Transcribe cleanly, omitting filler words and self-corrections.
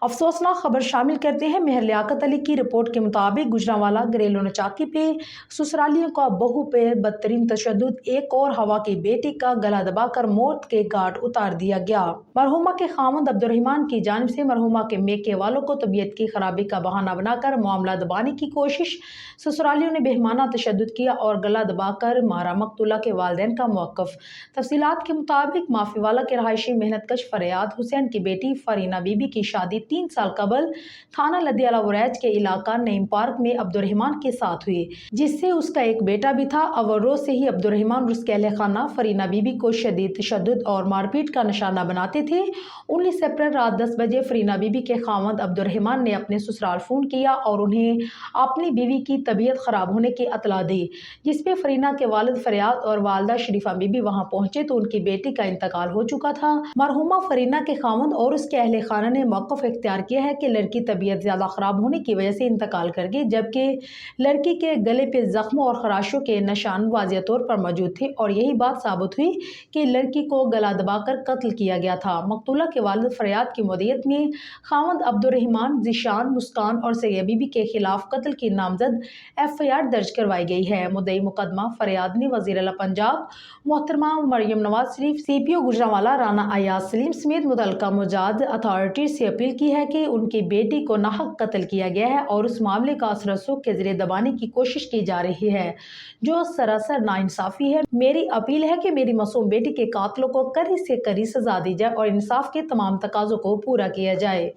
افسوسناک خبر شامل کرتے ہیں۔ مہر لیاقت علی کی رپورٹ کے مطابق گوجرانوالہ گھریلو ناچاکی پہ سسرالیوں کا بہو پہ بدترین تشدد، ایک اور ہوا کی بیٹی کا گلا دبا کر موت کے گھاٹ اتار دیا گیا۔ مرحومہ کے خاوند عبدالرحمان کی جانب سے مرحومہ کے میکے والوں کو طبیعت کی خرابی کا بہانہ بنا کر معاملہ دبانے کی کوشش، سسرالیوں نے بہیمانہ تشدد کیا اور گلا دبا کر مارا۔ مقتولہ کے والدین کا موقف۔ تفصیلات کے مطابق مافی والا کے رہائشی محنت کش فریاد حسین کی بیٹی فرینہ بی بی کی شادی 3 سال قبل تھانہ لدھیالہ وریچ کے علاقہ نعیم پارک میں عبدالرحمان کے ساتھ ہوئی، جس سے اس کا ایک بیٹا بھی تھا۔ اول روز سے ہی عبدالرحمان اور اس کے اہل خانہ فرینہ بی بی کو شدید تشدد اور مار پیٹ کا نشانہ بناتے تھے۔ 19 اپریل رات 10 بجے فرینہ بی بی کے خاوند عبدالرحمان نے اپنے سسرال فون کیا اور انہیں اپنی بیوی کی طبیعت خراب ہونے کی اطلاع دی، جس پہ فرینہ کے والد فریاد اور والدہ شریفہ بی بی وہاں پہنچے تو ان کی بیٹی کا انتقال ہو چکا تھا۔ مرحومہ فرینہ کے خاوند اور اس کے اہل خانہ نے موقف اختیار کیا ہے کہ لڑکی طبیعت زیادہ خراب ہونے کی وجہ سے انتقال کر گئی، جبکہ لڑکی کے گلے پہ زخموں اور خراشوں کے نشان واضح طور پر موجود تھے اور یہی بات ثابت ہوئی کہ لڑکی کو گلا دبا کر قتل کیا گیا تھا۔ مقتولہ کے والد فریاد کی مدیریت میں خاوند عبدالرحمان، ذیشان، مسکان اور سیہ بی بی کے خلاف قتل کی نامزد FIR درج کروائی گئی ہے۔ مدعی مقدمہ فریاد نے وزیر اعلیٰ پنجاب محترمہ مریم نواز شریف، CPO گوجرانوالہ رانا ایاز سلیم سمیت متعلقہ مجاز اتھارٹیز سے اپیل کی ہے کہ ان کی بیٹی کو ناحق قتل کیا گیا ہے اور اس معاملے کا اثر رسوخ کے ذریعے دبانے کی کوشش کی جا رہی ہے، جو سراسر ناانصافی ہے۔ میری اپیل ہے کہ میری معصوم بیٹی کے قاتلوں کو کڑی سے کڑی سزا دی جائے اور انصاف کے تمام تقاضوں کو پورا کیا جائے۔